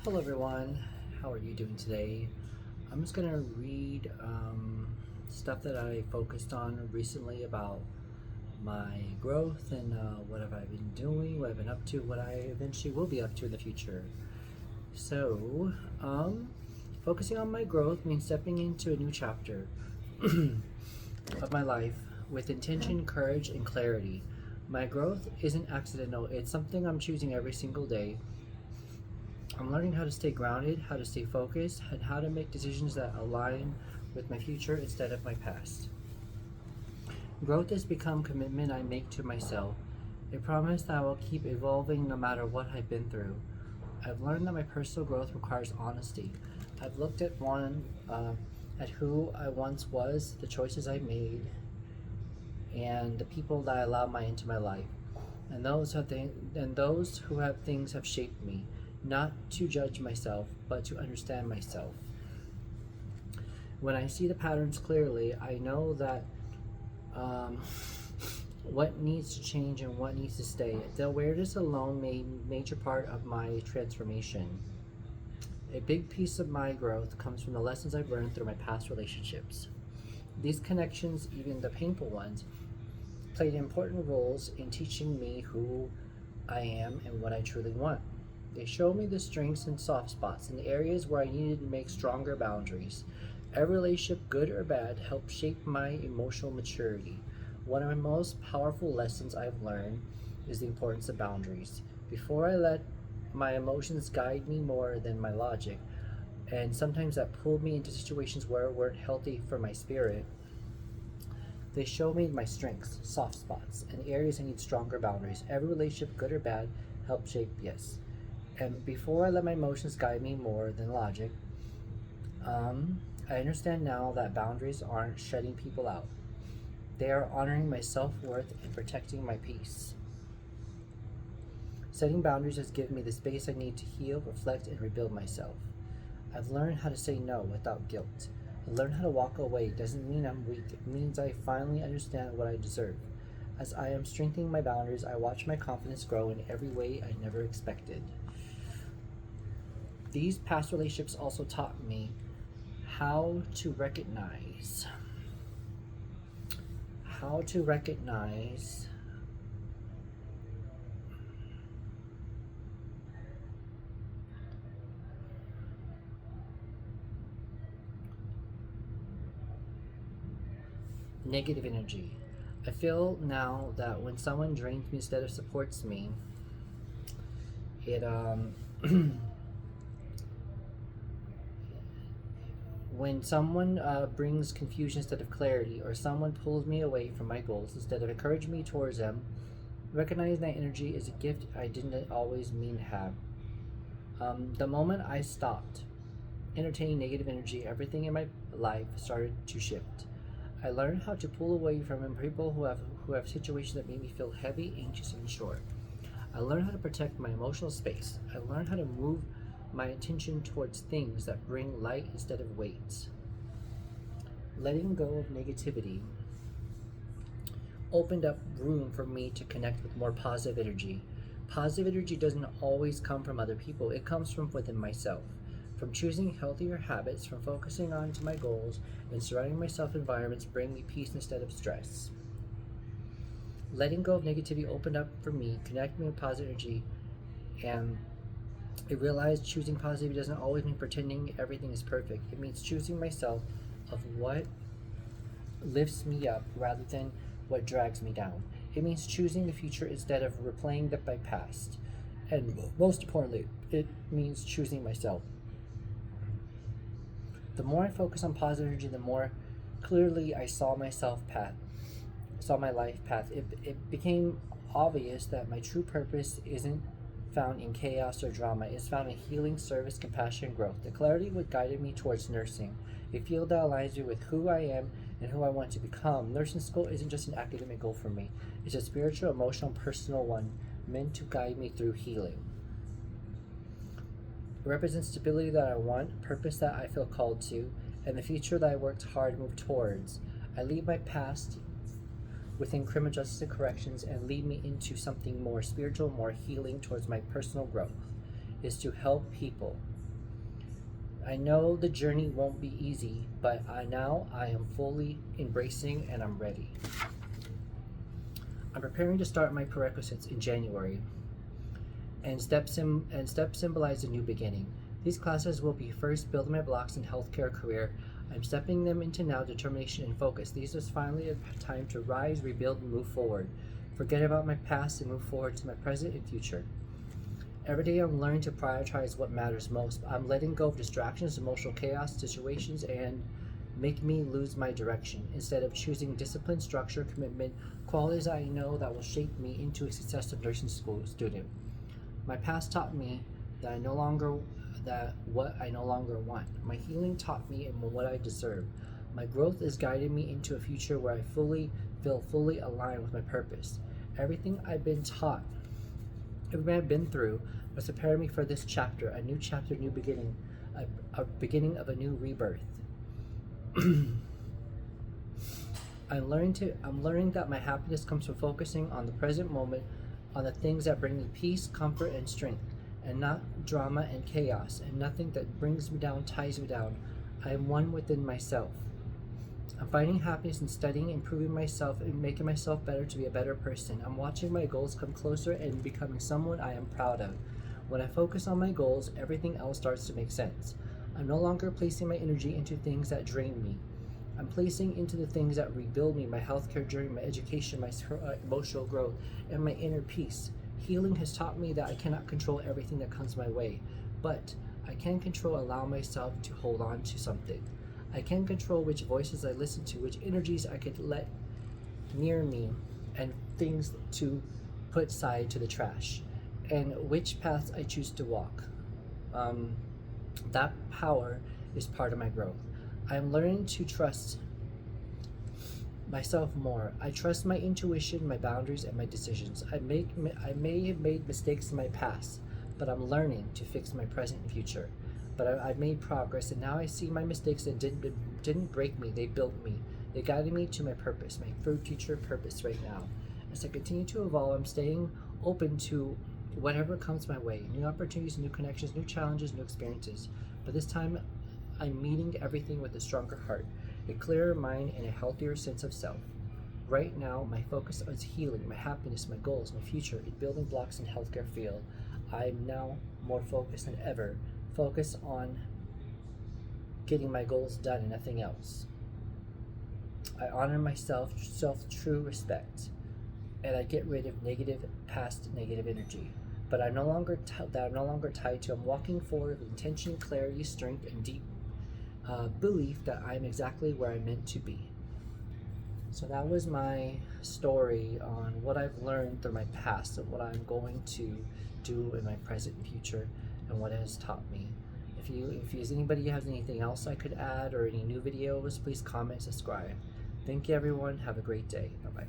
Hello, everyone. How are you doing today? I'm just going to read stuff that I focused on recently about my growth and what have I been doing, what I've been up to, what I eventually will be up to in the future. So, focusing on my growth means stepping into a new chapter of my life with intention, courage, and clarity. My growth isn't accidental, it's something I'm choosing every single day. I'm learning how to stay grounded, how to stay focused, and how to make decisions that align with my future instead of my past. Growth has become a commitment I make to myself, a promise that I will keep evolving no matter what I've been through. I've learned that my personal growth requires honesty. I've looked at who I once was, the choices I made, and the people that I allowed into my life, and those who have things have shaped me. Not to judge myself, but to understand myself. When I see the patterns clearly, I know that um, what needs to change and what needs to stay. The awareness alone made a major part of my transformation. A big piece of my growth comes from the lessons I've learned through my past relationships. These connections, even the painful ones, played important roles in teaching me who I am and what I truly want. They showed me the strengths and soft spots and the areas where I needed to make stronger boundaries. Every relationship, good or bad, helped shape my emotional maturity. One of my most powerful lessons I've learned is the importance of boundaries. Before I let my emotions guide me more than my logic, and sometimes that pulled me into situations where weren't healthy for my spirit, they show me my strengths, soft spots, and areas I need stronger boundaries. Every relationship, good or bad, helped shape yes. And before I let my emotions guide me more than logic, I understand now that boundaries aren't shutting people out. They are honoring my self worth and protecting my peace. Setting boundaries has given me the space I need to heal, reflect, and rebuild myself. I've learned how to say no without guilt. I learned how to walk away doesn't mean I'm weak, it means I finally understand what I deserve. As I am strengthening my boundaries, I watch my confidence grow in every way I never expected. These past relationships also taught me how to recognize how to recognize negative energy. I feel now that when someone drains me instead of supports me, it when someone brings confusion instead of clarity, or someone pulls me away from my goals instead of encouraging me towards them, recognizing that energy is a gift I didn't always mean to have. The moment I stopped entertaining negative energy, everything in my life started to shift. I learned how to pull away from people who have situations that make me feel heavy, anxious, and short. I learned how to protect my emotional space. I learned how to move my attention towards things that bring light instead of weight. Letting go of negativity opened up room for me to connect with more positive energy. Positive energy doesn't always come from other people, it comes from within myself. From choosing healthier habits, from focusing on to my goals, and surrounding myself environments bring me peace instead of stress. Letting go of negativity opened up for me, connecting me with positive energy, and I realized choosing positivity doesn't always mean pretending everything is perfect. It means choosing myself of what lifts me up rather than what drags me down. It means choosing the future instead of replaying my past. And most importantly, it means choosing myself. The more I focus on positive energy, the more clearly I saw my life path. It became obvious that my true purpose isn't found in chaos or drama. It's found in healing, service, compassion, and growth. The clarity what guided me towards nursing, a field that aligns me with who I am and who I want to become. Nursing school isn't just an academic goal for me. It's a spiritual, emotional, personal one meant to guide me through healing. It represents stability that I want, purpose that I feel called to, and the future that I worked hard to move towards. I leave my past within criminal justice and corrections and lead me into something more spiritual, more healing towards my personal growth, is to help people I know the journey won't be easy, but now I am fully embracing and I'm ready. I'm preparing to start my prerequisites in January, and steps symbolize a new beginning. These classes will be first building my blocks in healthcare career. I'm stepping them into now determination and focus. These is finally a time to rise, rebuild, and move forward. Forget about my past and move forward to my present and future. Every day I'm learning to prioritize what matters most. I'm letting go of distractions, emotional chaos, situations, and make me lose my direction. Instead of choosing discipline, structure, commitment, qualities I know that will shape me into a successful nursing school student. My past taught me that what I no longer want. My healing taught me what I deserve. My growth is guiding me into a future where I feel fully aligned with my purpose. Everything I've been taught, everything I've been through, was preparing me for this chapter, a new chapter, new beginning, a beginning of a new rebirth. I'm learning that my happiness comes from focusing on the present moment, on the things that bring me peace, comfort, and strength, and not drama and chaos, and nothing that brings me down, ties me down. I am one within myself. I'm finding happiness in studying, improving myself, and making myself better to be a better person. I'm watching my goals come closer and becoming someone I am proud of. When I focus on my goals, everything else starts to make sense. I'm no longer placing my energy into things that drain me. I'm placing into the things that rebuild me, my healthcare journey, my education, my emotional growth, and my inner peace. Healing has taught me that I cannot control everything that comes my way, but I can allow myself to hold on to something. I can control which voices I listen to, which energies I could let near me, and things to put aside to the trash, and which paths I choose to walk. That power is part of my growth. I'm learning to trust myself more. I trust my intuition, my boundaries, and my decisions. I may have made mistakes in my past, but I'm learning to fix my present and future. But I've made progress, and now I see my mistakes that didn't break me. They built me. They guided me to my purpose, my future purpose right now. As I continue to evolve, I'm staying open to whatever comes my way. New opportunities, new connections, new challenges, new experiences. But this time, I'm meeting everything with a stronger heart, a clearer mind, and a healthier sense of self. Right now, my focus is healing, my happiness, my goals, my future, in building blocks in healthcare field. I'm now more focused than ever, focused on getting my goals done and nothing else. I honor myself, true respect, and I get rid of past negative energy. But I'm no longer tied to. I'm walking forward with intention, clarity, strength, and deep belief that I'm exactly where I'm meant to be. So that was my story on what I've learned through my past and what I'm going to do in my present and future, and what it has taught me. If anybody has anything else I could add or any new videos, please comment, subscribe. Thank you, everyone. Have a great day. Bye-bye.